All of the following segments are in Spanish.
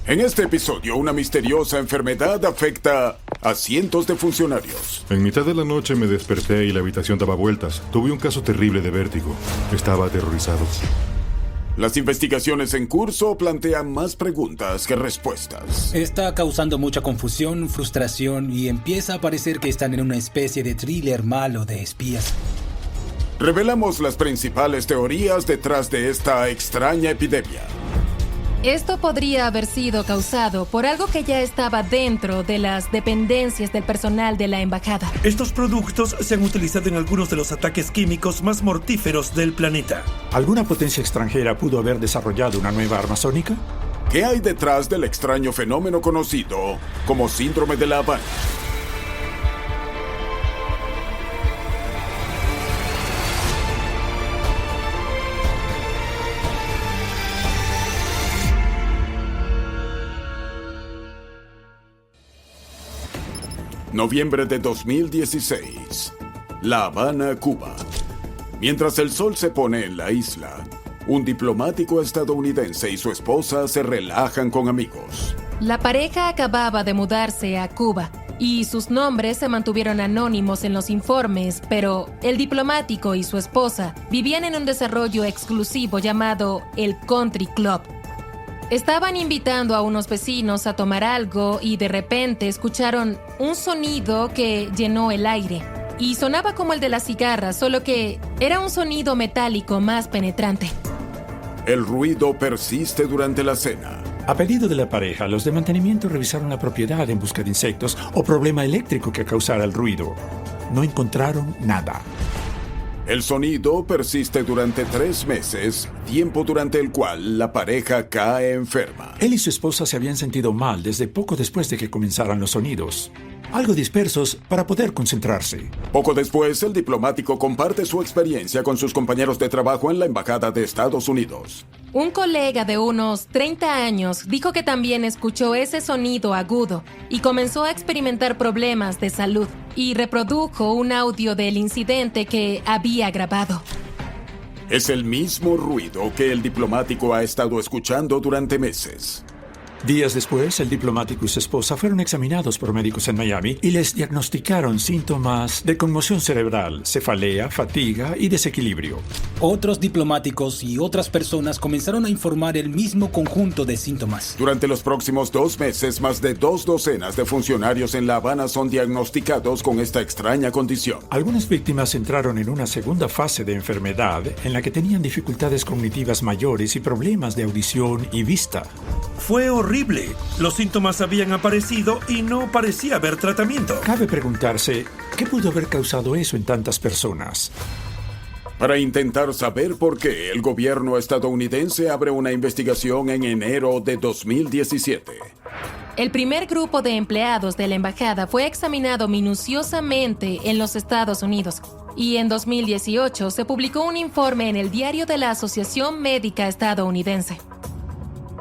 En este episodio, una misteriosa enfermedad afecta a cientos de funcionarios. En mitad de la noche me desperté y la habitación daba vueltas. Tuve un caso terrible de vértigo. Estaba aterrorizado. Las investigaciones en curso plantean más preguntas que respuestas. Está causando mucha confusión, frustración y empieza a parecer que están en una especie de thriller malo de espías. Revelamos las principales teorías detrás de esta extraña epidemia. Esto podría haber sido causado por algo que ya estaba dentro de las dependencias del personal de la embajada. Estos productos se han utilizado en algunos de los ataques químicos más mortíferos del planeta. ¿Alguna potencia extranjera pudo haber desarrollado una nueva arma sónica? ¿Qué hay detrás del extraño fenómeno conocido como Síndrome de La Habana? Noviembre de 2016. La Habana, Cuba. Mientras el sol se pone en la isla, un diplomático estadounidense y su esposa se relajan con amigos. La pareja acababa de mudarse a Cuba y sus nombres se mantuvieron anónimos en los informes, pero el diplomático y su esposa vivían en un desarrollo exclusivo llamado el Country Club. Estaban invitando a unos vecinos a tomar algo y de repente escucharon un sonido que llenó el aire. Y sonaba como el de las cigarras, solo que era un sonido metálico más penetrante. El ruido persiste durante la cena. A pedido de la pareja, los de mantenimiento revisaron la propiedad en busca de insectos o problema eléctrico que causara el ruido. No encontraron nada. El sonido persiste durante 3 meses, tiempo durante el cual la pareja cae enferma. Él y su esposa se habían sentido mal desde poco después de que comenzaran los sonidos. Algo dispersos para poder concentrarse. Poco después, el diplomático comparte su experiencia con sus compañeros de trabajo en la Embajada de Estados Unidos. Un colega de unos 30 años dijo que también escuchó ese sonido agudo y comenzó a experimentar problemas de salud y reprodujo un audio del incidente que había grabado. Es el mismo ruido que el diplomático ha estado escuchando durante meses. Días después, el diplomático y su esposa fueron examinados por médicos en Miami y les diagnosticaron síntomas de conmoción cerebral, cefalea, fatiga y desequilibrio. Otros diplomáticos y otras personas comenzaron a informar el mismo conjunto de síntomas. Durante los próximos 2 meses, más de 2 docenas de funcionarios en La Habana son diagnosticados con esta extraña condición. Algunas víctimas entraron en una segunda fase de enfermedad en la que tenían dificultades cognitivas mayores y problemas de audición y vista. Fue horrible. Los síntomas habían aparecido y no parecía haber tratamiento. Cabe preguntarse, ¿qué pudo haber causado eso en tantas personas? Para intentar saber por qué, el gobierno estadounidense abre una investigación en enero de 2017. El primer grupo de empleados de la embajada fue examinado minuciosamente en los Estados Unidos y en 2018 se publicó un informe en el Diario de la Asociación Médica Estadounidense.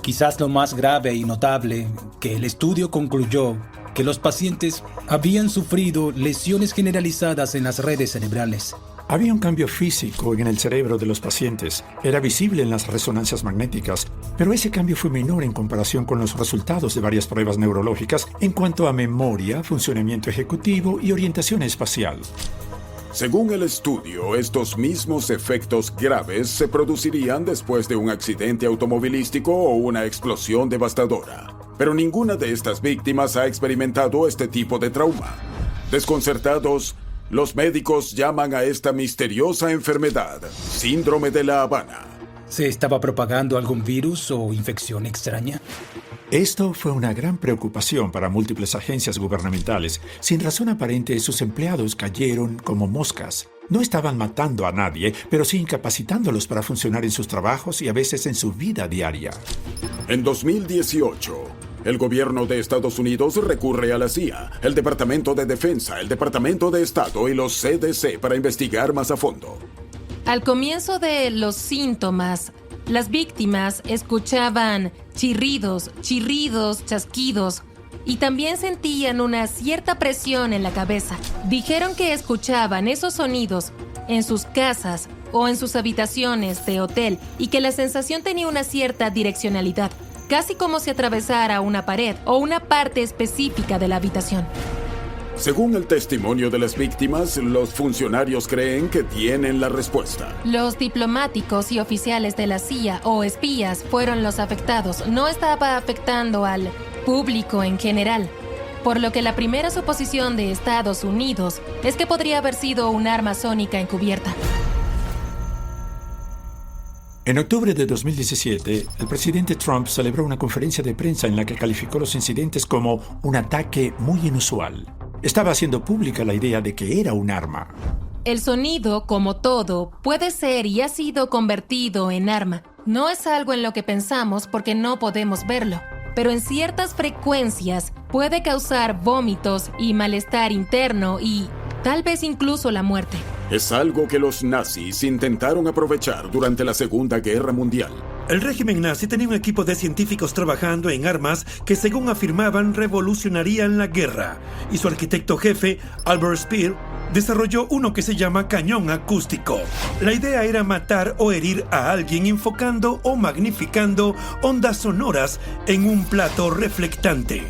Quizás lo más grave y notable, que el estudio concluyó que los pacientes habían sufrido lesiones generalizadas en las redes cerebrales. Había un cambio físico en el cerebro de los pacientes. Era visible en las resonancias magnéticas, pero ese cambio fue menor en comparación con los resultados de varias pruebas neurológicas en cuanto a memoria, funcionamiento ejecutivo y orientación espacial. Según el estudio, estos mismos efectos graves se producirían después de un accidente automovilístico o una explosión devastadora. Pero ninguna de estas víctimas ha experimentado este tipo de trauma. Desconcertados, los médicos llaman a esta misteriosa enfermedad Síndrome de La Habana. ¿Se estaba propagando algún virus o infección extraña? Esto fue una gran preocupación para múltiples agencias gubernamentales. Sin razón aparente, sus empleados cayeron como moscas. No estaban matando a nadie, pero sí incapacitándolos para funcionar en sus trabajos y a veces en su vida diaria. En 2018, el gobierno de Estados Unidos recurre a la CIA, el Departamento de Defensa, el Departamento de Estado y los CDC para investigar más a fondo. Al comienzo de los síntomas, las víctimas escuchaban chirridos, chasquidos y también sentían una cierta presión en la cabeza. Dijeron que escuchaban esos sonidos en sus casas o en sus habitaciones de hotel y que la sensación tenía una cierta direccionalidad. casi como si atravesara una pared o una parte específica de la habitación. Según el testimonio de las víctimas, los funcionarios creen que tienen la respuesta. Los diplomáticos y oficiales de la CIA o espías fueron los afectados. No estaba afectando al público en general. Por lo que la primera suposición de Estados Unidos es que podría haber sido un arma sónica encubierta. En octubre de 2017, el presidente Trump celebró una conferencia de prensa en la que calificó los incidentes como un ataque muy inusual. Estaba haciendo pública la idea de que era un arma. El sonido, como todo, puede ser y ha sido convertido en arma. No es algo en lo que pensamos porque no podemos verlo, pero en ciertas frecuencias puede causar vómitos y malestar interno y tal vez incluso la muerte. Es algo que los nazis intentaron aprovechar durante la Segunda Guerra Mundial. El régimen nazi tenía un equipo de científicos trabajando en armas que, según afirmaban, revolucionarían la guerra. Y su arquitecto jefe, Albert Speer, desarrolló uno que se llama cañón acústico. La idea era matar o herir a alguien enfocando o magnificando ondas sonoras en un plato reflectante.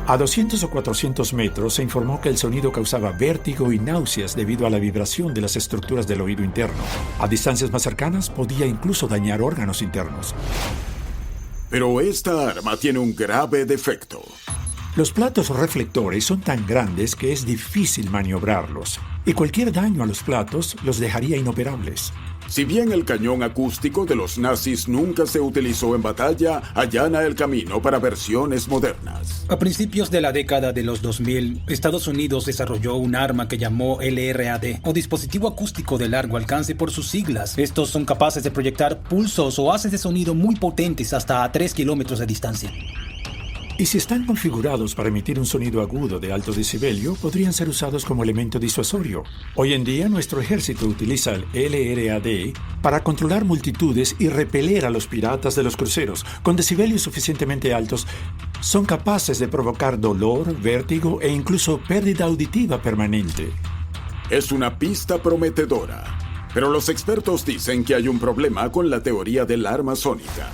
A 200 o 400 metros se informó que el sonido causaba vértigo y náuseas debido a la vibración de las estructuras del oído interno. A distancias más cercanas podía incluso dañar órganos internos. Pero esta arma tiene un grave defecto. Los platos reflectores son tan grandes que es difícil maniobrarlos, y cualquier daño a los platos los dejaría inoperables. Si bien el cañón acústico de los nazis nunca se utilizó en batalla, allana el camino para versiones modernas. A principios de la década de los 2000, Estados Unidos desarrolló un arma que llamó LRAD, o dispositivo acústico de largo alcance por sus siglas. Estos son capaces de proyectar pulsos o haces de sonido muy potentes hasta a 3 kilómetros de distancia. Y si están configurados para emitir un sonido agudo de alto decibelio, podrían ser usados como elemento disuasorio. Hoy en día, nuestro ejército utiliza el LRAD para controlar multitudes y repeler a los piratas de los cruceros. Con decibelios suficientemente altos, son capaces de provocar dolor, vértigo e incluso pérdida auditiva permanente. Es una pista prometedora, pero los expertos dicen que hay un problema con la teoría del arma sónica.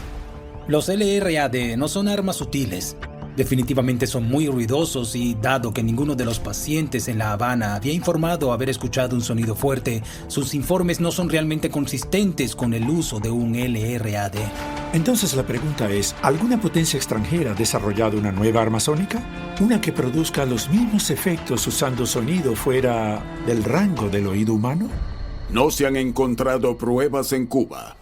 Los LRAD no son armas sutiles. Definitivamente son muy ruidosos y, dado que ninguno de los pacientes en La Habana había informado haber escuchado un sonido fuerte, sus informes no son realmente consistentes con el uso de un LRAD. Entonces la pregunta es, ¿alguna potencia extranjera ha desarrollado una nueva arma sónica? ¿Una que produzca los mismos efectos usando sonido fuera del rango del oído humano? No se han encontrado pruebas en Cuba.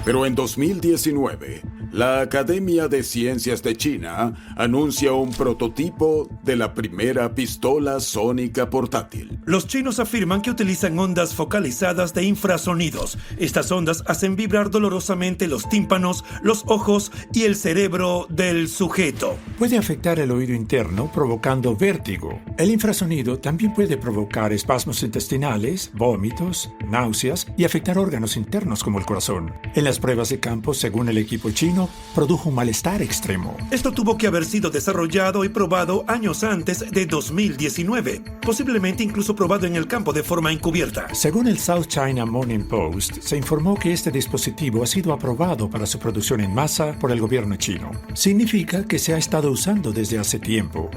Pero en 2019, la Academia de Ciencias de China anuncia un prototipo de la primera pistola sónica portátil. Los chinos afirman que utilizan ondas focalizadas de infrasonidos. Estas ondas hacen vibrar dolorosamente los tímpanos, los ojos y el cerebro del sujeto. Puede afectar el oído interno, provocando vértigo. El infrasonido también puede provocar espasmos intestinales, vómitos, náuseas y afectar órganos internos como el corazón. En las pruebas de campo, según el equipo chino, produjo un malestar extremo. Esto tuvo que haber sido desarrollado y probado años antes de 2019, posiblemente incluso probado en el campo de forma encubierta. Según el South China Morning Post, se informó que este dispositivo ha sido aprobado para su producción en masa por el gobierno chino. Significa que se ha estado usando desde hace tiempo.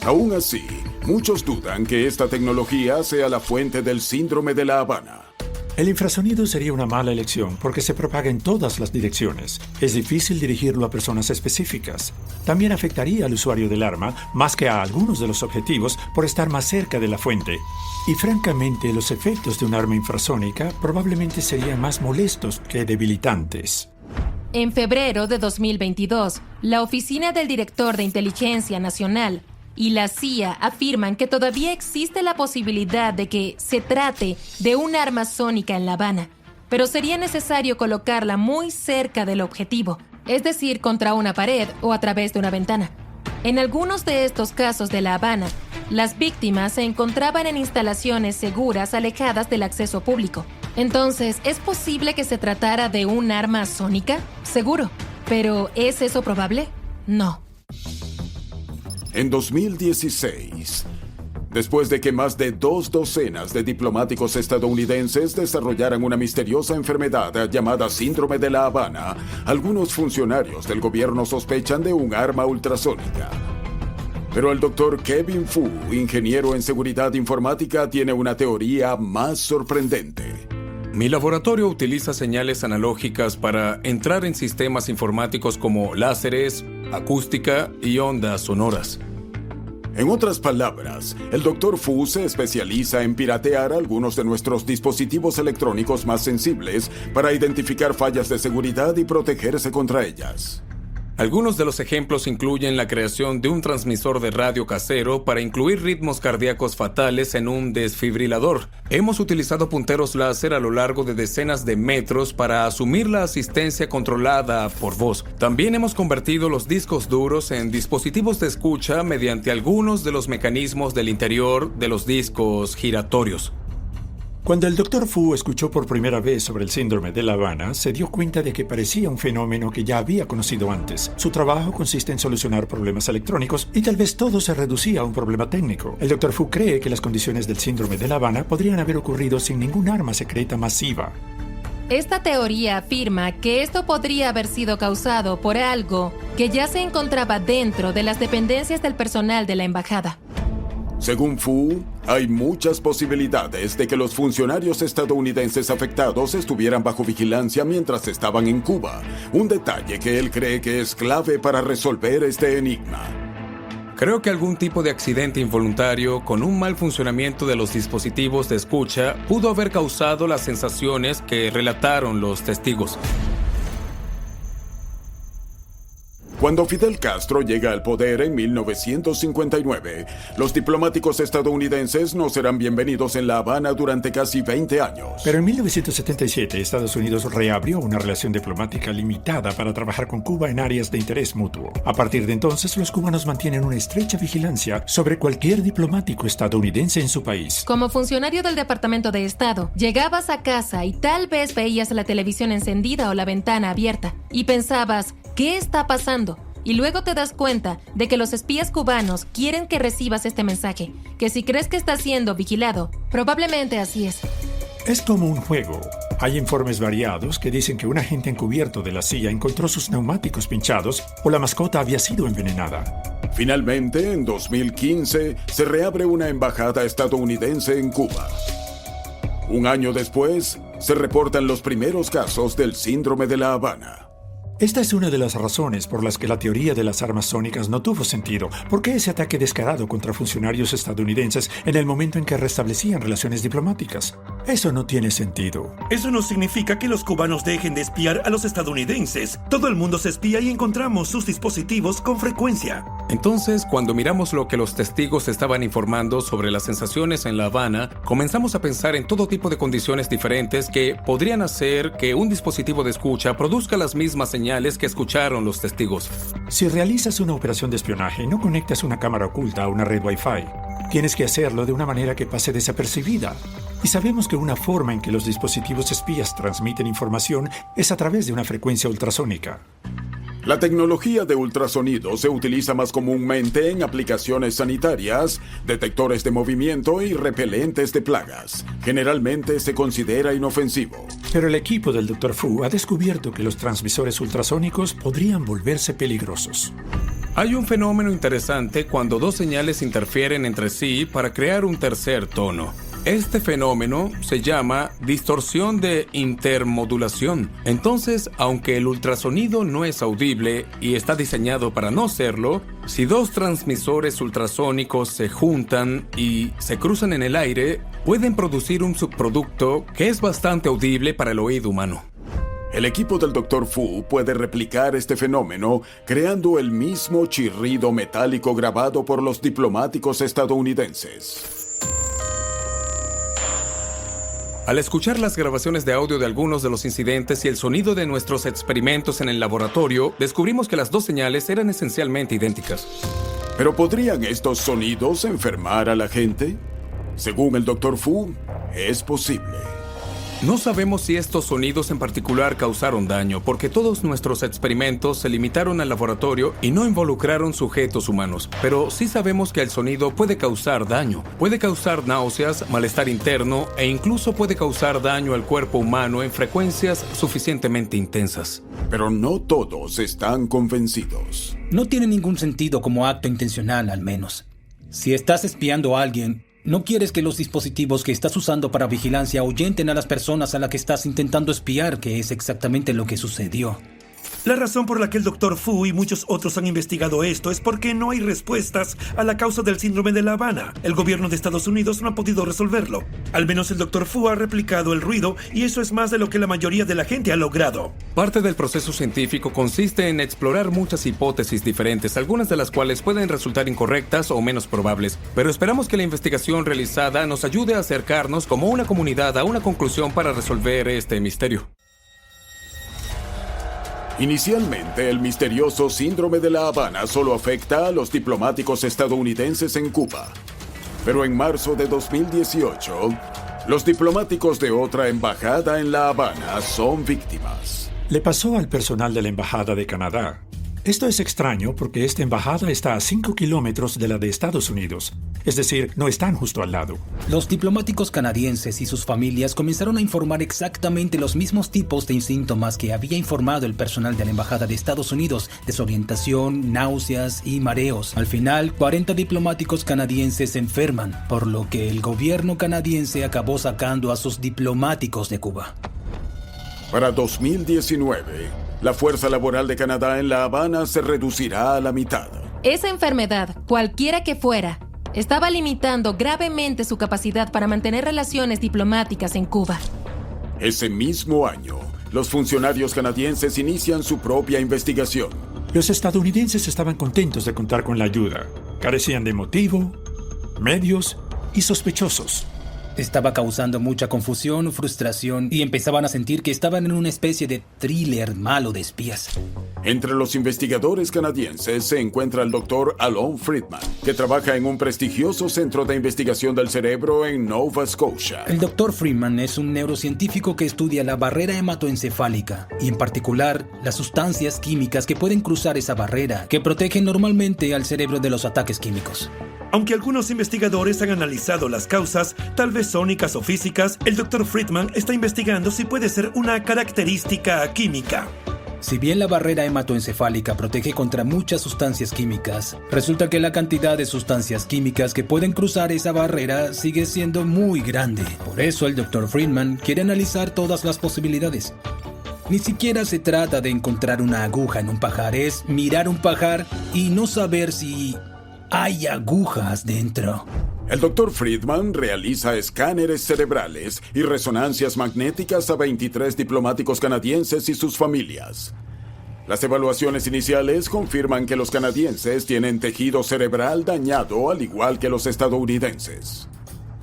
Aún así, muchos dudan que esta tecnología sea la fuente del síndrome de La Habana. El infrasonido sería una mala elección porque se propaga en todas las direcciones. Es difícil dirigirlo a personas específicas. También afectaría al usuario del arma más que a algunos de los objetivos por estar más cerca de la fuente. Y francamente, los efectos de un arma infrasónica probablemente serían más molestos que debilitantes. En febrero de 2022, la Oficina del Director de Inteligencia Nacional y la CIA afirman que todavía existe la posibilidad de que se trate de un arma sónica en La Habana, pero sería necesario colocarla muy cerca del objetivo, es decir, contra una pared o a través de una ventana. En algunos de estos casos de La Habana, las víctimas se encontraban en instalaciones seguras alejadas del acceso público. Entonces, ¿es posible que se tratara de un arma sónica? Seguro. ¿Pero es eso probable? No. En 2016, Después de que más de 2 docenas de diplomáticos estadounidenses desarrollaran una misteriosa enfermedad llamada Síndrome de La Habana, algunos funcionarios del gobierno sospechan de un arma ultrasónica. Pero el Dr. Kevin Fu, ingeniero en seguridad informática, tiene una teoría más sorprendente. Mi laboratorio utiliza señales analógicas para entrar en sistemas informáticos como láseres, acústica y ondas sonoras. En otras palabras, el Dr. Fu se especializa en piratear algunos de nuestros dispositivos electrónicos más sensibles para identificar fallas de seguridad y protegerse contra ellas. Algunos de los ejemplos incluyen la creación de un transmisor de radio casero para incluir ritmos cardíacos fatales en un desfibrilador. Hemos utilizado punteros láser a lo largo de decenas de metros para asumir la asistencia controlada por voz. También hemos convertido los discos duros en dispositivos de escucha mediante algunos de los mecanismos del interior de los discos giratorios. Cuando el Dr. Fu escuchó por primera vez sobre el síndrome de La Habana, se dio cuenta de que parecía un fenómeno que ya había conocido antes. Su trabajo consiste en solucionar problemas electrónicos y tal vez todo se reducía a un problema técnico. El Dr. Fu cree que las condiciones del síndrome de La Habana podrían haber ocurrido sin ningún arma secreta masiva. Esta teoría afirma que esto podría haber sido causado por algo que ya se encontraba dentro de las dependencias del personal de la embajada. Según Fu, hay muchas posibilidades de que los funcionarios estadounidenses afectados estuvieran bajo vigilancia mientras estaban en Cuba, un detalle que él cree que es clave para resolver este enigma. Creo que algún tipo de accidente involuntario con un mal funcionamiento de los dispositivos de escucha pudo haber causado las sensaciones que relataron los testigos. Cuando Fidel Castro llega al poder en 1959, los diplomáticos estadounidenses no serán bienvenidos en La Habana durante casi 20 años. Pero en 1977, Estados Unidos reabrió una relación diplomática limitada para trabajar con Cuba en áreas de interés mutuo. A partir de entonces, los cubanos mantienen una estrecha vigilancia sobre cualquier diplomático estadounidense en su país. Como funcionario del Departamento de Estado, llegabas a casa y tal vez veías la televisión encendida o la ventana abierta y pensabas, ¿qué está pasando? Y luego te das cuenta de que los espías cubanos quieren que recibas este mensaje, que si crees que estás siendo vigilado, probablemente así es. Es como un juego. Hay informes variados que dicen que un agente encubierto de la CIA encontró sus neumáticos pinchados o la mascota había sido envenenada. Finalmente, en 2015, se reabre una embajada estadounidense en Cuba. Un año después, se reportan los primeros casos del síndrome de La Habana. Esta es una de las razones por las que la teoría de las armas sónicas no tuvo sentido. ¿Por qué ese ataque descarado contra funcionarios estadounidenses en el momento en que restablecían relaciones diplomáticas? Eso no tiene sentido. Eso no significa que los cubanos dejen de espiar a los estadounidenses. Todo el mundo se espía y encontramos sus dispositivos con frecuencia. Entonces, cuando miramos lo que los testigos estaban informando sobre las sensaciones en La Habana, comenzamos a pensar en todo tipo de condiciones diferentes que podrían hacer que un dispositivo de escucha produzca las mismas señales que escucharon los testigos. Si realizas una operación de espionaje, no conectas una cámara oculta a una red Wi-Fi. Tienes que hacerlo de una manera que pase desapercibida. Y sabemos que una forma en que los dispositivos espías transmiten información es a través de una frecuencia ultrasónica. La tecnología de ultrasonido se utiliza más comúnmente en aplicaciones sanitarias, detectores de movimiento y repelentes de plagas. Generalmente se considera inofensivo. Pero el equipo del Dr. Fu ha descubierto que los transmisores ultrasónicos podrían volverse peligrosos. Hay un fenómeno interesante cuando dos señales interfieren entre sí para crear un tercer tono. Este fenómeno se llama distorsión de intermodulación. Entonces, aunque el ultrasonido no es audible y está diseñado para no serlo, si dos transmisores ultrasónicos se juntan y se cruzan en el aire, pueden producir un subproducto que es bastante audible para el oído humano. El equipo del Dr. Fu puede replicar este fenómeno creando el mismo chirrido metálico grabado por los diplomáticos estadounidenses. Al escuchar las grabaciones de audio de algunos de los incidentes y el sonido de nuestros experimentos en el laboratorio, descubrimos que las dos señales eran esencialmente idénticas. ¿Pero podrían estos sonidos enfermar a la gente? Según el Dr. Fu, es posible. No sabemos si estos sonidos en particular causaron daño, porque todos nuestros experimentos se limitaron al laboratorio y no involucraron sujetos humanos. Pero sí sabemos que el sonido puede causar daño. Puede causar náuseas, malestar interno e incluso puede causar daño al cuerpo humano en frecuencias suficientemente intensas. Pero no todos están convencidos. No tiene ningún sentido como acto intencional, al menos. Si estás espiando a alguien, no quieres que los dispositivos que estás usando para vigilancia ahuyenten a las personas a las que estás intentando espiar, que es exactamente lo que sucedió. La razón por la que el Dr. Fu y muchos otros han investigado esto es porque no hay respuestas a la causa del síndrome de La Habana. El gobierno de Estados Unidos no ha podido resolverlo. Al menos el Dr. Fu ha replicado el ruido y eso es más de lo que la mayoría de la gente ha logrado. Parte del proceso científico consiste en explorar muchas hipótesis diferentes, algunas de las cuales pueden resultar incorrectas o menos probables. Pero esperamos que la investigación realizada nos ayude a acercarnos como una comunidad a una conclusión para resolver este misterio. Inicialmente, el misterioso síndrome de La Habana solo afecta a los diplomáticos estadounidenses en Cuba. Pero en marzo de 2018, los diplomáticos de otra embajada en La Habana son víctimas. Le pasó al personal de la Embajada de Canadá. Esto es extraño porque esta embajada está a 5 kilómetros de la de Estados Unidos. Es decir, no están justo al lado. Los diplomáticos canadienses y sus familias comenzaron a informar exactamente los mismos tipos de síntomas que había informado el personal de la Embajada de Estados Unidos: desorientación, náuseas y mareos. Al final, 40 diplomáticos canadienses se enferman, por lo que el gobierno canadiense acabó sacando a sus diplomáticos de Cuba. Para 2019, la fuerza laboral de Canadá en La Habana se reducirá a la mitad. Esa enfermedad, cualquiera que fuera, estaba limitando gravemente su capacidad para mantener relaciones diplomáticas en Cuba. Ese mismo año, los funcionarios canadienses inician su propia investigación. Los estadounidenses estaban contentos de contar con la ayuda. Carecían de motivo, medios y sospechosos. Estaba causando mucha confusión, frustración y empezaban a sentir que estaban en una especie de thriller malo de espías. Entre los investigadores canadienses se encuentra el Dr. Alon Friedman, que trabaja en un prestigioso centro de investigación del cerebro en Nova Scotia. El Dr. Friedman es un neurocientífico que estudia la barrera hematoencefálica y en particular las sustancias químicas que pueden cruzar esa barrera, que protegen normalmente al cerebro de los ataques químicos. Aunque algunos investigadores han analizado las causas, tal vez sónicas o físicas, el Dr. Friedman está investigando si puede ser una característica química. Si bien la barrera hematoencefálica protege contra muchas sustancias químicas, resulta que la cantidad de sustancias químicas que pueden cruzar esa barrera sigue siendo muy grande. Por eso el Dr. Friedman quiere analizar todas las posibilidades. Ni siquiera se trata de encontrar una aguja en un pajar, es mirar un pajar y no saber si hay agujas dentro. El Dr. Friedman realiza escáneres cerebrales y resonancias magnéticas a 23 diplomáticos canadienses y sus familias. Las evaluaciones iniciales confirman que los canadienses tienen tejido cerebral dañado al igual que los estadounidenses.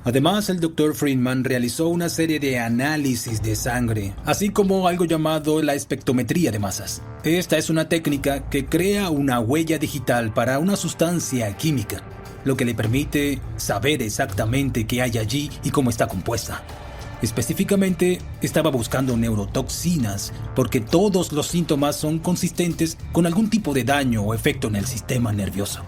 Además, el Dr. Friedman realizó una serie de análisis de sangre, así como algo llamado la espectrometría de masas. Esta es una técnica que crea una huella digital para una sustancia química, lo que le permite saber exactamente qué hay allí y cómo está compuesta. Específicamente, estaba buscando neurotoxinas, porque todos los síntomas son consistentes con algún tipo de daño o efecto en el sistema nervioso.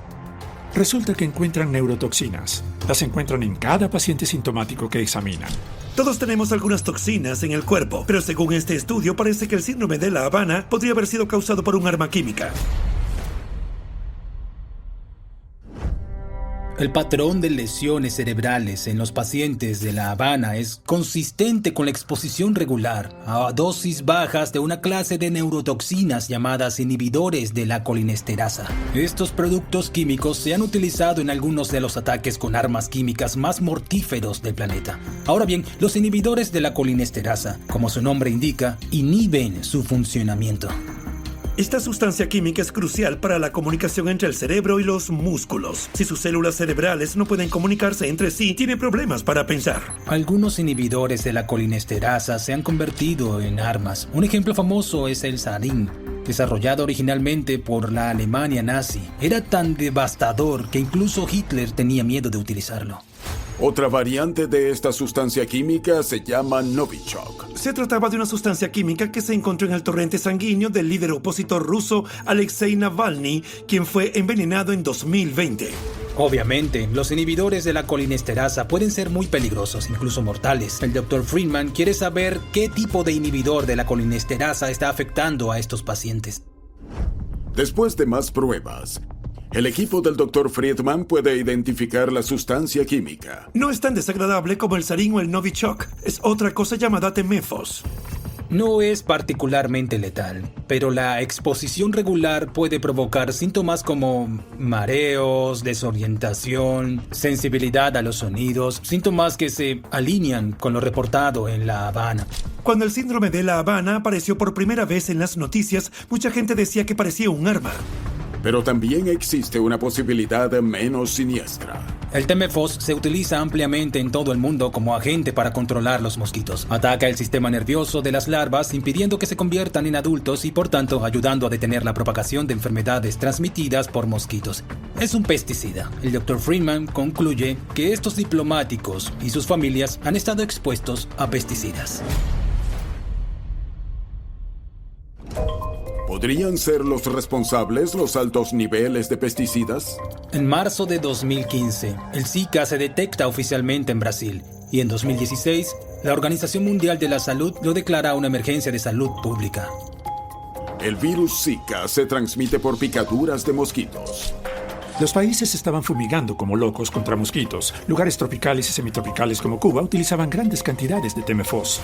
Resulta que encuentran neurotoxinas. Las encuentran en cada paciente sintomático que examinan. Todos tenemos algunas toxinas en el cuerpo, pero según este estudio parece que el síndrome de La Habana podría haber sido causado por un arma química. El patrón de lesiones cerebrales en los pacientes de La Habana es consistente con la exposición regular a dosis bajas de una clase de neurotoxinas llamadas inhibidores de la colinesterasa. Estos productos químicos se han utilizado en algunos de los ataques con armas químicas más mortíferos del planeta. Ahora bien, los inhibidores de la colinesterasa, como su nombre indica, inhiben su funcionamiento. Esta sustancia química es crucial para la comunicación entre el cerebro y los músculos. Si sus células cerebrales no pueden comunicarse entre sí, tiene problemas para pensar. Algunos inhibidores de la colinesterasa se han convertido en armas. Un ejemplo famoso es el sarín, desarrollado originalmente por la Alemania nazi. Era tan devastador que incluso Hitler tenía miedo de utilizarlo. Otra variante de esta sustancia química se llama Novichok. Se trataba de una sustancia química que se encontró en el torrente sanguíneo del líder opositor ruso Alexei Navalny, quien fue envenenado en 2020. Obviamente, los inhibidores de la colinesterasa pueden ser muy peligrosos, incluso mortales. El Dr. Friedman quiere saber qué tipo de inhibidor de la colinesterasa está afectando a estos pacientes. Después de más pruebas, el equipo del Dr. Friedman puede identificar la sustancia química. No es tan desagradable como el sarín o el Novichok. Es otra cosa llamada temefos. No es particularmente letal, pero la exposición regular puede provocar síntomas como mareos, desorientación, sensibilidad a los sonidos, síntomas que se alinean con lo reportado en La Habana. Cuando el síndrome de La Habana apareció por primera vez en las noticias, mucha gente decía que parecía un arma. Pero también existe una posibilidad menos siniestra. El temefos se utiliza ampliamente en todo el mundo como agente para controlar los mosquitos. Ataca el sistema nervioso de las larvas, impidiendo que se conviertan en adultos y por tanto ayudando a detener la propagación de enfermedades transmitidas por mosquitos. Es un pesticida. El Dr. Friedman concluye que estos diplomáticos y sus familias han estado expuestos a pesticidas. ¿Podrían ser los responsables los altos niveles de pesticidas? En marzo de 2015, el Zika se detecta oficialmente en Brasil y en 2016, la Organización Mundial de la Salud lo declara una emergencia de salud pública. El virus Zika se transmite por picaduras de mosquitos. Los países estaban fumigando como locos contra mosquitos. Lugares tropicales y semitropicales como Cuba utilizaban grandes cantidades de temefos.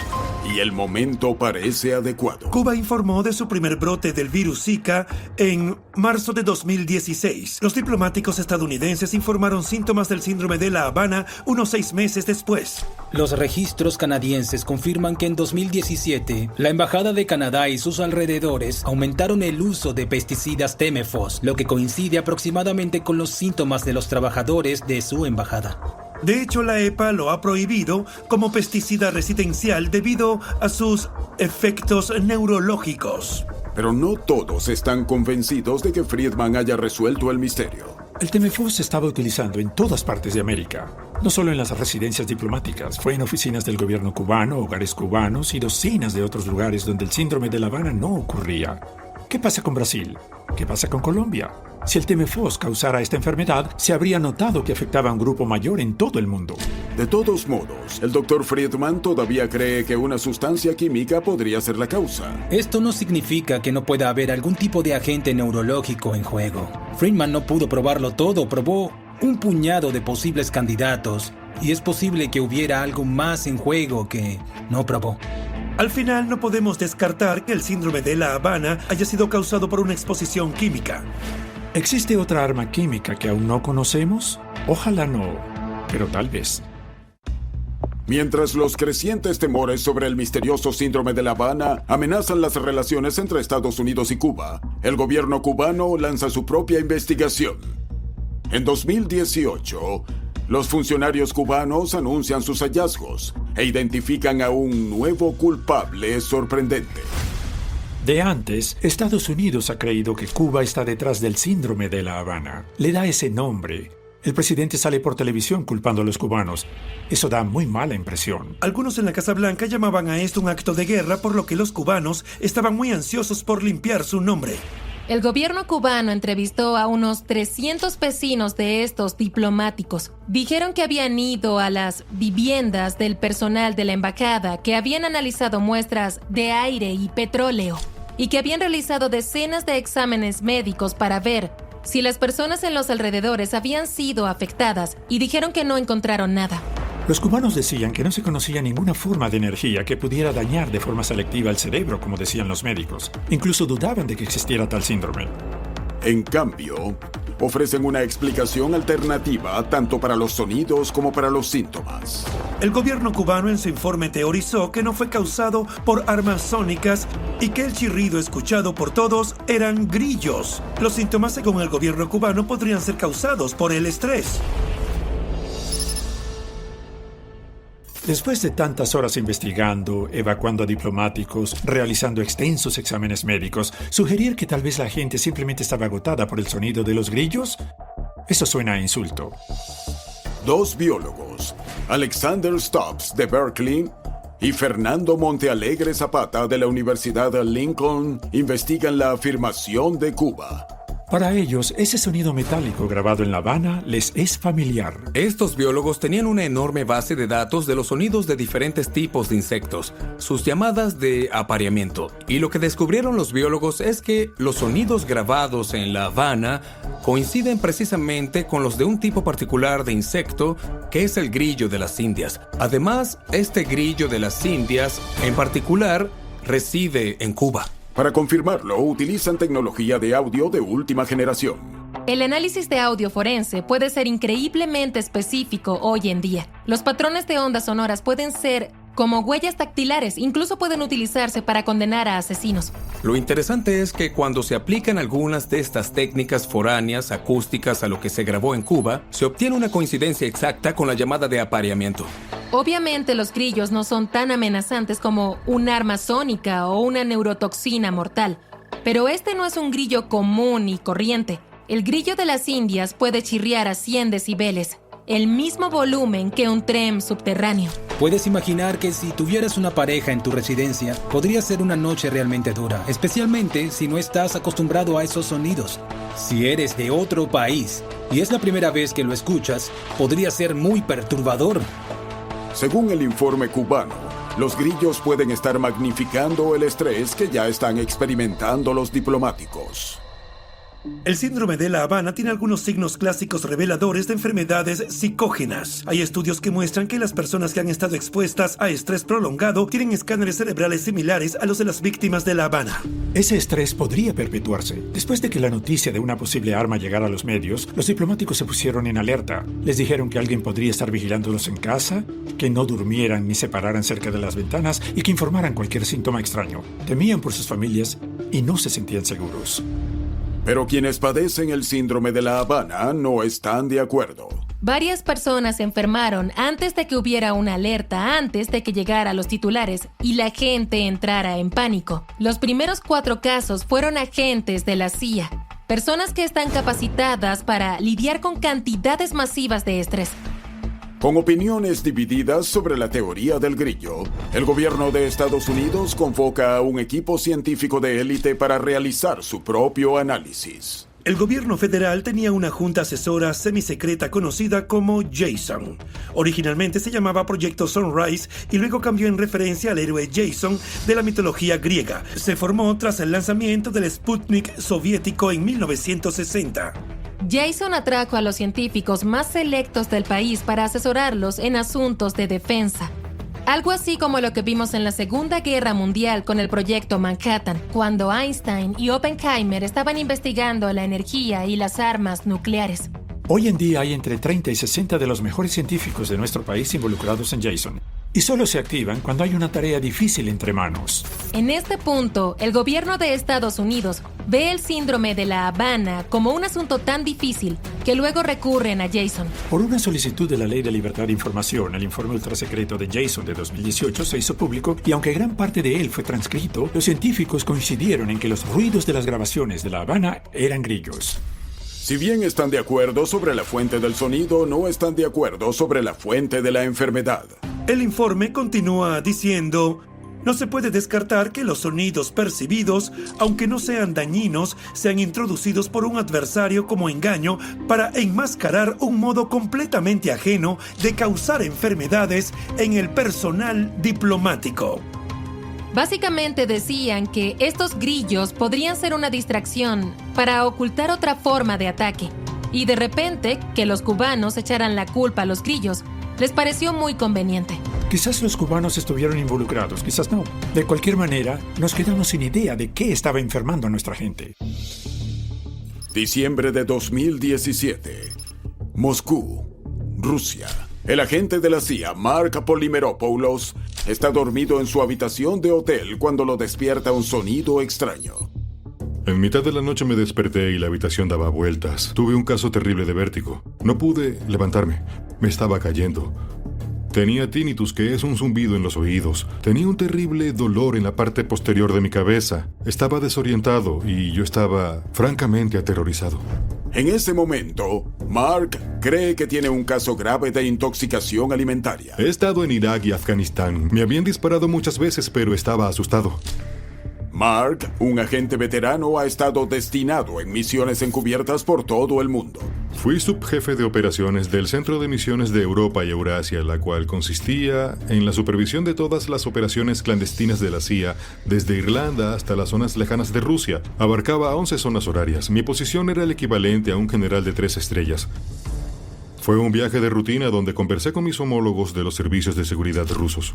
Y el momento parece adecuado. Cuba informó de su primer brote del virus Zika en marzo de 2016. Los diplomáticos estadounidenses informaron síntomas del síndrome de La Habana unos 6 meses después. Los registros canadienses confirman que en 2017, la Embajada de Canadá y sus alrededores aumentaron el uso de pesticidas temefos, lo que coincide aproximadamente con los síntomas de los trabajadores de su embajada. De hecho, la EPA lo ha prohibido como pesticida residencial debido a sus efectos neurológicos. Pero no todos están convencidos de que Friedman haya resuelto el misterio. El temefos se estaba utilizando en todas partes de América, no solo en las residencias diplomáticas, fue en oficinas del gobierno cubano, hogares cubanos y docenas de otros lugares donde el síndrome de La Habana no ocurría. ¿Qué pasa con Brasil? ¿Qué pasa con Colombia? Si el temefos causara esta enfermedad, se habría notado que afectaba a un grupo mayor en todo el mundo. De todos modos, el Dr. Friedman todavía cree que una sustancia química podría ser la causa. Esto no significa que no pueda haber algún tipo de agente neurológico en juego. Friedman no pudo probarlo todo, probó un puñado de posibles candidatos, y es posible que hubiera algo más en juego que no probó. Al final, no podemos descartar que el síndrome de La Habana haya sido causado por una exposición química. ¿Existe otra arma química que aún no conocemos? Ojalá no, pero tal vez. Mientras los crecientes temores sobre el misterioso síndrome de La Habana amenazan las relaciones entre Estados Unidos y Cuba, el gobierno cubano lanza su propia investigación. En 2018, los funcionarios cubanos anuncian sus hallazgos e identifican a un nuevo culpable sorprendente. De antes, Estados Unidos ha creído que Cuba está detrás del síndrome de La Habana. Le da ese nombre. El presidente sale por televisión culpando a los cubanos. Eso da muy mala impresión. Algunos en la Casa Blanca llamaban a esto un acto de guerra, por lo que los cubanos estaban muy ansiosos por limpiar su nombre. El gobierno cubano entrevistó a unos 300 vecinos de estos diplomáticos. Dijeron que habían ido a las viviendas del personal de la embajada, que habían analizado muestras de aire y petróleo, y que habían realizado decenas de exámenes médicos para ver si las personas en los alrededores habían sido afectadas, y dijeron que no encontraron nada. Los cubanos decían que no se conocía ninguna forma de energía que pudiera dañar de forma selectiva el cerebro, como decían los médicos. Incluso dudaban de que existiera tal síndrome. En cambio, ofrecen una explicación alternativa tanto para los sonidos como para los síntomas. El gobierno cubano en su informe teorizó que no fue causado por armas sónicas y que el chirrido escuchado por todos eran grillos. Los síntomas, según el gobierno cubano, podrían ser causados por el estrés. Después de tantas horas investigando, evacuando a diplomáticos, realizando extensos exámenes médicos, sugerir que tal vez la gente simplemente estaba agotada por el sonido de los grillos, eso suena a insulto. Dos biólogos, Alexander Stubbs de Berkeley y Fernando Montealegre Zapata de la Universidad Lincoln, investigan la afirmación de Cuba. Para ellos, ese sonido metálico grabado en La Habana les es familiar. Estos biólogos tenían una enorme base de datos de los sonidos de diferentes tipos de insectos, sus llamadas de apareamiento. Y lo que descubrieron los biólogos es que los sonidos grabados en La Habana coinciden precisamente con los de un tipo particular de insecto, que es el grillo de las Indias. Además, este grillo de las Indias, en particular, reside en Cuba. Para confirmarlo, utilizan tecnología de audio de última generación. El análisis de audio forense puede ser increíblemente específico hoy en día. Los patrones de ondas sonoras pueden ser como huellas dactilares, incluso pueden utilizarse para condenar a asesinos. Lo interesante es que cuando se aplican algunas de estas técnicas foráneas acústicas a lo que se grabó en Cuba, se obtiene una coincidencia exacta con la llamada de apareamiento. Obviamente los grillos no son tan amenazantes como un arma sónica o una neurotoxina mortal, pero este no es un grillo común y corriente. El grillo de las Indias puede chirriar a 100 decibeles, el mismo volumen que un tren subterráneo. Puedes imaginar que si tuvieras una pareja en tu residencia, podría ser una noche realmente dura, especialmente si no estás acostumbrado a esos sonidos. Si eres de otro país y es la primera vez que lo escuchas, podría ser muy perturbador. Según el informe cubano, los grillos pueden estar magnificando el estrés que ya están experimentando los diplomáticos. El síndrome de La Habana tiene algunos signos clásicos reveladores de enfermedades psicógenas. Hay estudios que muestran que las personas que han estado expuestas a estrés prolongado tienen escáneres cerebrales similares a los de las víctimas de La Habana. Ese estrés podría perpetuarse. Después de que la noticia de una posible arma llegara a los medios, los diplomáticos se pusieron en alerta. Les dijeron que alguien podría estar vigilándolos en casa, que no durmieran ni se pararan cerca de las ventanas y que informaran cualquier síntoma extraño. Temían por sus familias y no se sentían seguros. Pero quienes padecen el síndrome de La Habana no están de acuerdo. Varias personas se enfermaron antes de que hubiera una alerta, antes de que llegara a los titulares y la gente entrara en pánico. Los primeros 4 casos fueron agentes de la CIA, personas que están capacitadas para lidiar con cantidades masivas de estrés. Con opiniones divididas sobre la teoría del grillo, el gobierno de Estados Unidos convoca a un equipo científico de élite para realizar su propio análisis. El gobierno federal tenía una junta asesora semisecreta conocida como Jason. Originalmente se llamaba Proyecto Sunrise y luego cambió en referencia al héroe Jason de la mitología griega. Se formó tras el lanzamiento del Sputnik soviético en 1960. Jason atrajo a los científicos más selectos del país para asesorarlos en asuntos de defensa. Algo así como lo que vimos en la Segunda Guerra Mundial con el Proyecto Manhattan, cuando Einstein y Oppenheimer estaban investigando la energía y las armas nucleares. Hoy en día hay entre 30 y 60 de los mejores científicos de nuestro país involucrados en Jason. Y solo se activan cuando hay una tarea difícil entre manos. En este punto, el gobierno de Estados Unidos ve el síndrome de La Habana como un asunto tan difícil que luego recurren a Jason. Por una solicitud de la Ley de Libertad de Información, el informe ultrasecreto de Jason de 2018 se hizo público y aunque gran parte de él fue transcrito, los científicos coincidieron en que los ruidos de las grabaciones de La Habana eran grillos. Si bien están de acuerdo sobre la fuente del sonido, no están de acuerdo sobre la fuente de la enfermedad. El informe continúa diciendo: no se puede descartar que los sonidos percibidos, aunque no sean dañinos, sean introducidos por un adversario como engaño para enmascarar un modo completamente ajeno de causar enfermedades en el personal diplomático. Básicamente decían que estos grillos podrían ser una distracción para ocultar otra forma de ataque. Y de repente, que los cubanos echaran la culpa a los grillos, les pareció muy conveniente. Quizás los cubanos estuvieron involucrados, quizás no. De cualquier manera, nos quedamos sin idea de qué estaba enfermando a nuestra gente. Diciembre de 2017. Moscú, Rusia. El agente de la CIA, Mark Polimeropoulos, está dormido en su habitación de hotel cuando lo despierta un sonido extraño. En mitad de la noche me desperté y la habitación daba vueltas. Tuve un caso terrible de vértigo. No pude levantarme. Me estaba cayendo. Tenía tinnitus, que es un zumbido en los oídos. Tenía un terrible dolor en la parte posterior de mi cabeza. Estaba desorientado y yo estaba francamente aterrorizado. En ese momento, Mark cree que tiene un caso grave de intoxicación alimentaria. He estado en Irak y Afganistán. Me habían disparado muchas veces, pero estaba asustado. Mark, un agente veterano, ha estado destinado en misiones encubiertas por todo el mundo. Fui subjefe de operaciones del Centro de Misiones de Europa y Eurasia, la cual consistía en la supervisión de todas las operaciones clandestinas de la CIA, desde Irlanda hasta las zonas lejanas de Rusia. Abarcaba 11 zonas horarias. Mi posición era el equivalente a un general de 3 estrellas. Fue un viaje de rutina donde conversé con mis homólogos de los servicios de seguridad rusos.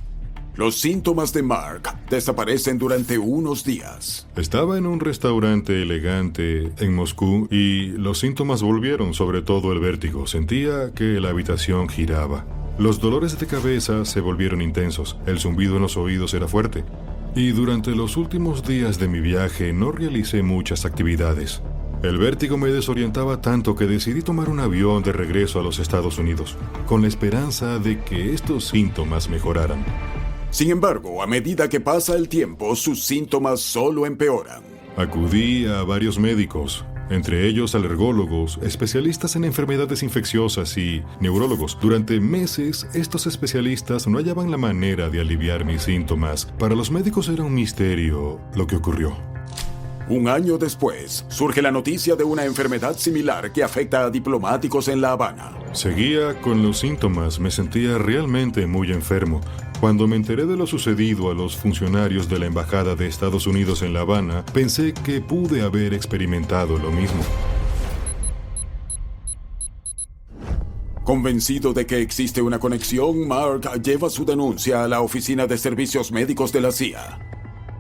Los síntomas de Mark desaparecen durante unos días. Estaba en un restaurante elegante en Moscú y los síntomas volvieron, sobre todo el vértigo. Sentía que la habitación giraba. Los dolores de cabeza se volvieron intensos. El zumbido en los oídos era fuerte. Y durante los últimos días de mi viaje no realicé muchas actividades. El vértigo me desorientaba tanto que decidí tomar un avión de regreso a los Estados Unidos, con la esperanza de que estos síntomas mejoraran. Sin embargo, a medida que pasa el tiempo, sus síntomas solo empeoran. Acudí a varios médicos, entre ellos alergólogos, especialistas en enfermedades infecciosas y neurólogos. Durante meses, estos especialistas no hallaban la manera de aliviar mis síntomas. Para los médicos era un misterio lo que ocurrió. Un año después, surge la noticia de una enfermedad similar que afecta a diplomáticos en La Habana. Seguía con los síntomas, me sentía realmente muy enfermo. Cuando me enteré de lo sucedido a los funcionarios de la Embajada de Estados Unidos en La Habana, pensé que pude haber experimentado lo mismo. Convencido de que existe una conexión, Mark lleva su denuncia a la Oficina de Servicios Médicos de la CIA.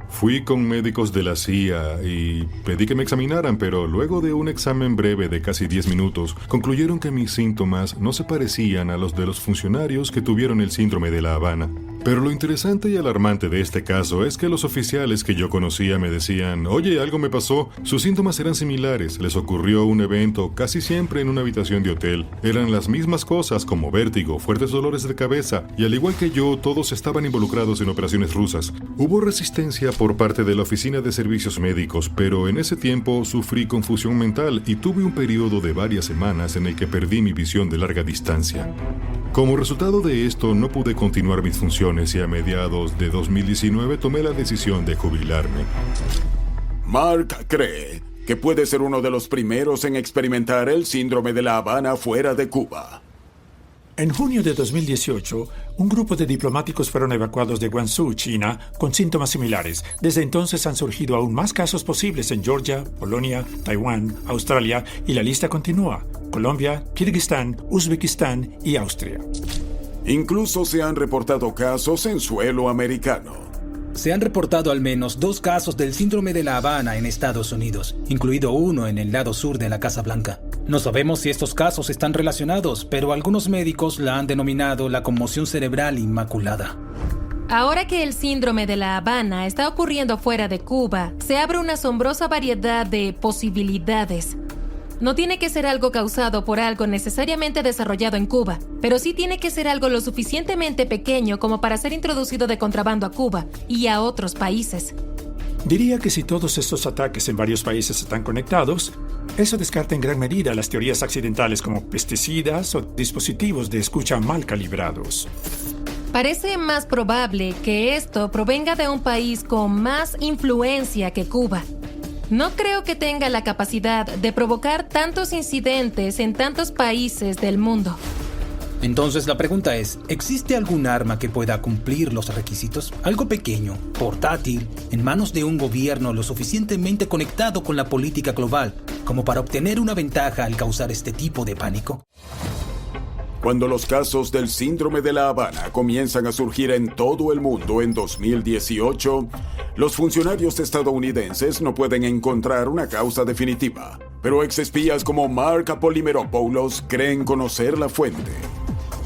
Fui con médicos de la CIA y pedí que me examinaran, pero luego de un examen breve de casi 10 minutos, concluyeron que mis síntomas no se parecían a los de los funcionarios que tuvieron el síndrome de La Habana. Pero lo interesante y alarmante de este caso es que los oficiales que yo conocía me decían: «Oye, algo me pasó». Sus síntomas eran similares. Les ocurrió un evento casi siempre en una habitación de hotel. Eran las mismas cosas, como vértigo, fuertes dolores de cabeza, y al igual que yo, todos estaban involucrados en operaciones rusas. Hubo resistencia por parte de la Oficina de Servicios Médicos, pero en ese tiempo sufrí confusión mental y tuve un periodo de varias semanas en el que perdí mi visión de larga distancia. Como resultado de esto, no pude continuar mis funciones y a mediados de 2019 tomé la decisión de jubilarme. Mark cree que puede ser uno de los primeros en experimentar el síndrome de La Habana fuera de Cuba. En junio de 2018, un grupo de diplomáticos fueron evacuados de Guangzhou, China, con síntomas similares. Desde entonces han surgido aún más casos posibles en Georgia, Polonia, Taiwán, Australia, y la lista continúa: Colombia, Kirguistán, Uzbekistán y Austria. Incluso se han reportado casos en suelo americano. Se han reportado al menos 2 casos del síndrome de La Habana en Estados Unidos, incluido uno en el lado sur de la Casa Blanca. No sabemos si estos casos están relacionados, pero algunos médicos la han denominado la conmoción cerebral inmaculada. Ahora que el síndrome de La Habana está ocurriendo fuera de Cuba, se abre una asombrosa variedad de posibilidades. No tiene que ser algo causado por algo necesariamente desarrollado en Cuba, pero sí tiene que ser algo lo suficientemente pequeño como para ser introducido de contrabando a Cuba y a otros países. Diría que si todos estos ataques en varios países están conectados, eso descarta en gran medida las teorías accidentales como pesticidas o dispositivos de escucha mal calibrados. Parece más probable que esto provenga de un país con más influencia que Cuba. No creo que tenga la capacidad de provocar tantos incidentes en tantos países del mundo. Entonces la pregunta es, ¿existe algún arma que pueda cumplir los requisitos? Algo pequeño, portátil, en manos de un gobierno lo suficientemente conectado con la política global como para obtener una ventaja al causar este tipo de pánico. Cuando los casos del síndrome de La Habana comienzan a surgir en todo el mundo en 2018, los funcionarios estadounidenses no pueden encontrar una causa definitiva, pero exespías como Mark Polimeropoulos creen conocer la fuente.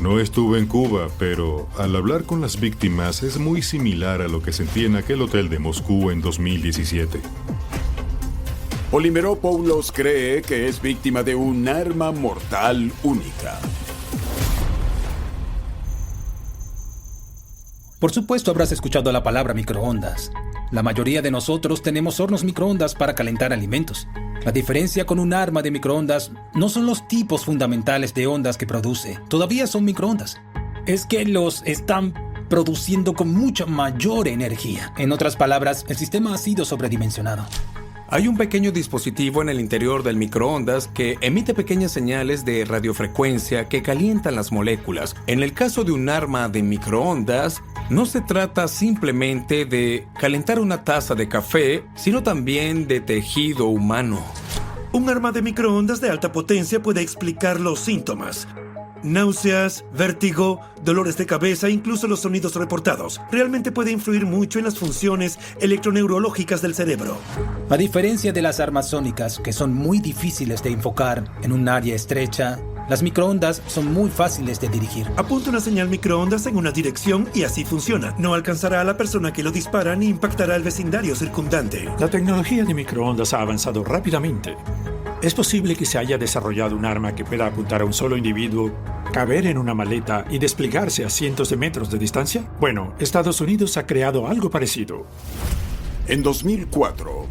No estuve en Cuba, pero al hablar con las víctimas es muy similar a lo que sentí en aquel hotel de Moscú en 2017. Polimeropoulos cree que es víctima de un arma mortal única. Por supuesto habrás escuchado la palabra microondas. La mayoría de nosotros tenemos hornos microondas para calentar alimentos. La diferencia con un arma de microondas no son los tipos fundamentales de ondas que produce, todavía son microondas. Es que los están produciendo con mucha mayor energía. En otras palabras, el sistema ha sido sobredimensionado. Hay un pequeño dispositivo en el interior del microondas que emite pequeñas señales de radiofrecuencia que calientan las moléculas. En el caso de un arma de microondas, no se trata simplemente de calentar una taza de café, sino también de tejido humano. Un arma de microondas de alta potencia puede explicar los síntomas. Náuseas, vértigo, dolores de cabeza, incluso los sonidos reportados. Realmente puede influir mucho en las funciones electroneurológicas del cerebro. A diferencia de las armas sónicas, que son muy difíciles de enfocar en un área estrecha, las microondas son muy fáciles de dirigir. Apunta una señal microondas en una dirección y así funciona. No alcanzará a la persona que lo dispara ni impactará al vecindario circundante. La tecnología de microondas ha avanzado rápidamente. ¿Es posible que se haya desarrollado un arma que pueda apuntar a un solo individuo, caber en una maleta y desplegarse a cientos de metros de distancia? Bueno, Estados Unidos ha creado algo parecido. En 2004,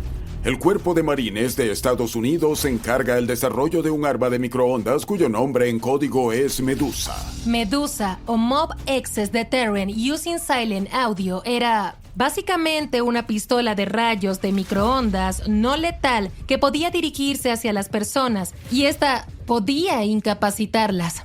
el Cuerpo de Marines de Estados Unidos encarga el desarrollo de un arma de microondas cuyo nombre en código es Medusa. Medusa, o Mob Access Deterrent Using Silent Audio, era básicamente una pistola de rayos de microondas no letal que podía dirigirse hacia las personas y esta podía incapacitarlas.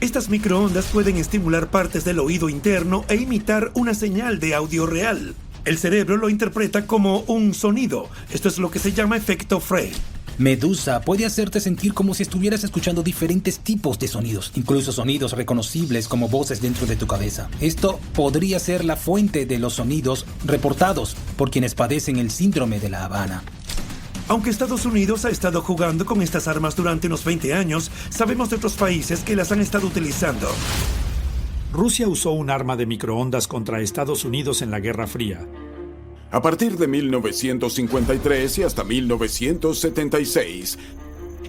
Estas microondas pueden estimular partes del oído interno e imitar una señal de audio real. El cerebro lo interpreta como un sonido. Esto es lo que se llama efecto Frey. Medusa puede hacerte sentir como si estuvieras escuchando diferentes tipos de sonidos, incluso sonidos reconocibles como voces dentro de tu cabeza. Esto podría ser la fuente de los sonidos reportados por quienes padecen el síndrome de La Habana. Aunque Estados Unidos ha estado jugando con estas armas durante unos 20 años, sabemos de otros países que las han estado utilizando. Rusia usó un arma de microondas contra Estados Unidos en la Guerra Fría. A partir de 1953 y hasta 1976,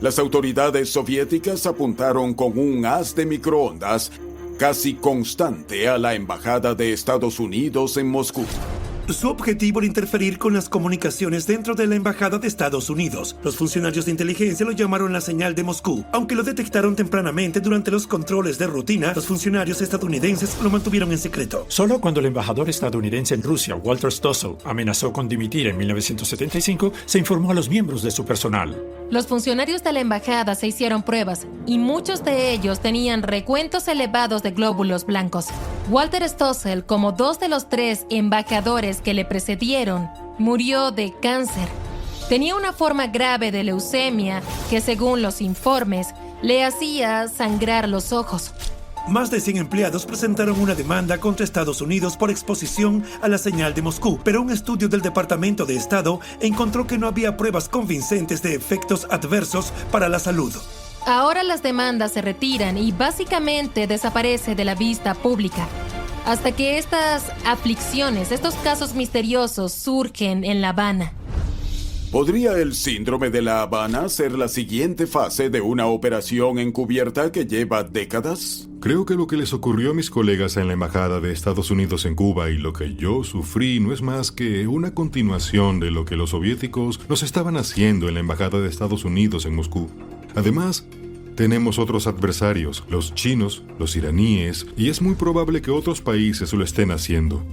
las autoridades soviéticas apuntaron con un haz de microondas casi constante a la embajada de Estados Unidos en Moscú. Su objetivo era interferir con las comunicaciones dentro de la embajada de Estados Unidos. Los funcionarios de inteligencia lo llamaron la señal de Moscú. Aunque lo detectaron tempranamente durante los controles de rutina, los funcionarios estadounidenses lo mantuvieron en secreto. Solo cuando el embajador estadounidense en Rusia, Walter Stossel, amenazó con dimitir en 1975, se informó a los miembros de su personal. Los funcionarios de la embajada se hicieron pruebas y muchos de ellos tenían recuentos elevados de glóbulos blancos. Walter Stossel, como 2 de los 3 embajadores que le precedieron, murió de cáncer. Tenía una forma grave de leucemia que, según los informes, le hacía sangrar los ojos. Más de 100 empleados presentaron una demanda contra Estados Unidos por exposición a la señal de Moscú, pero un estudio del Departamento de Estado encontró que no había pruebas convincentes de efectos adversos para la salud. Ahora las demandas se retiran y básicamente desaparece de la vista pública. Hasta que estas aflicciones, estos casos misteriosos surgen en La Habana. ¿Podría el síndrome de La Habana ser la siguiente fase de una operación encubierta que lleva décadas? Creo que lo que les ocurrió a mis colegas en la Embajada de Estados Unidos en Cuba y lo que yo sufrí no es más que una continuación de lo que los soviéticos nos estaban haciendo en la Embajada de Estados Unidos en Moscú. Además, tenemos otros adversarios, los chinos, los iraníes, y es muy probable que otros países lo estén haciendo.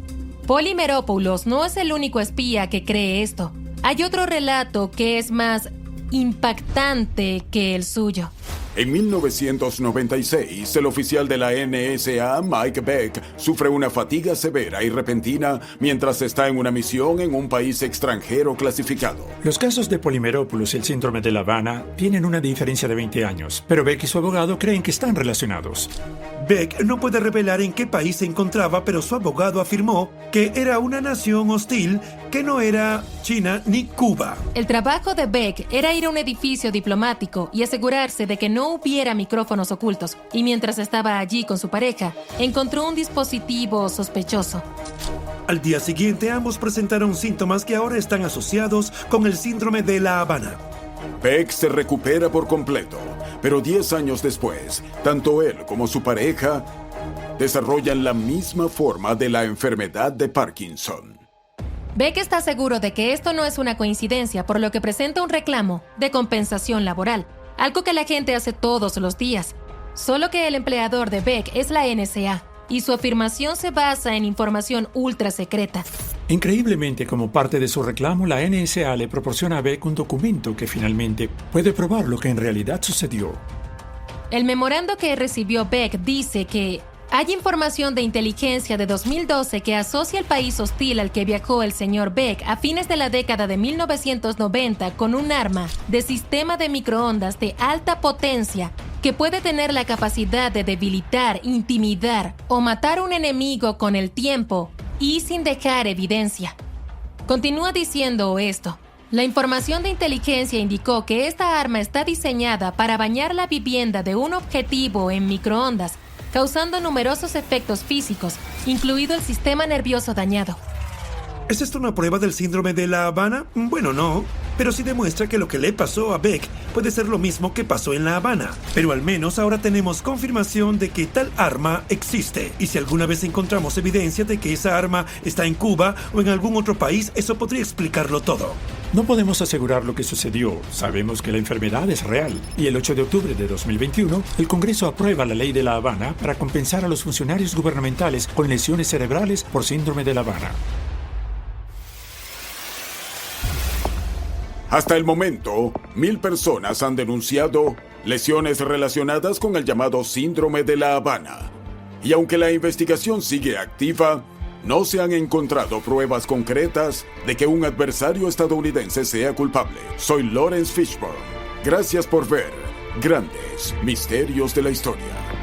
Polimeropoulos no es el único espía que cree esto. Hay otro relato que es más impactante que el suyo. En 1996, el oficial de la NSA, Mike Beck, sufre una fatiga severa y repentina mientras está en una misión en un país extranjero clasificado. Los casos de Polimeropoulos y el síndrome de La Habana tienen una diferencia de 20 años, pero Beck y su abogado creen que están relacionados. Beck no puede revelar en qué país se encontraba, pero su abogado afirmó que era una nación hostil que no era China ni Cuba. El trabajo de Beck era ir a un edificio diplomático y asegurarse de que no hubiera micrófonos ocultos, y mientras estaba allí con su pareja, encontró un dispositivo sospechoso. Al día siguiente, ambos presentaron síntomas que ahora están asociados con el síndrome de La Habana. Beck se recupera por completo, pero 10 años después, tanto él como su pareja desarrollan la misma forma de la enfermedad de Parkinson. Beck está seguro de que esto no es una coincidencia, por lo que presenta un reclamo de compensación laboral, algo que la gente hace todos los días. Solo que el empleador de Beck es la NSA, y su afirmación se basa en información ultra secreta. Increíblemente, como parte de su reclamo, la NSA le proporciona a Beck un documento que finalmente puede probar lo que en realidad sucedió. El memorando que recibió Beck dice que hay información de inteligencia de 2012 que asocia el país hostil al que viajó el señor Beck a fines de la década de 1990 con un arma de sistema de microondas de alta potencia que puede tener la capacidad de debilitar, intimidar o matar a un enemigo con el tiempo y sin dejar evidencia. Continúa diciendo esto. La información de inteligencia indicó que esta arma está diseñada para bañar la vivienda de un objetivo en microondas, causando numerosos efectos físicos, incluido el sistema nervioso dañado. ¿Es esto una prueba del síndrome de La Habana? Bueno, no, pero sí demuestra que lo que le pasó a Beck puede ser lo mismo que pasó en La Habana. Pero al menos ahora tenemos confirmación de que tal arma existe. Y si alguna vez encontramos evidencia de que esa arma está en Cuba o en algún otro país, eso podría explicarlo todo. No podemos asegurar lo que sucedió. Sabemos que la enfermedad es real. Y el 8 de octubre de 2021, el Congreso aprueba la ley de La Habana para compensar a los funcionarios gubernamentales con lesiones cerebrales por síndrome de La Habana. Hasta el momento, 1,000 personas han denunciado lesiones relacionadas con el llamado síndrome de La Habana. Y aunque la investigación sigue activa, no se han encontrado pruebas concretas de que un adversario estadounidense sea culpable. Soy Lawrence Fishburne. Gracias por ver Grandes Misterios de la Historia.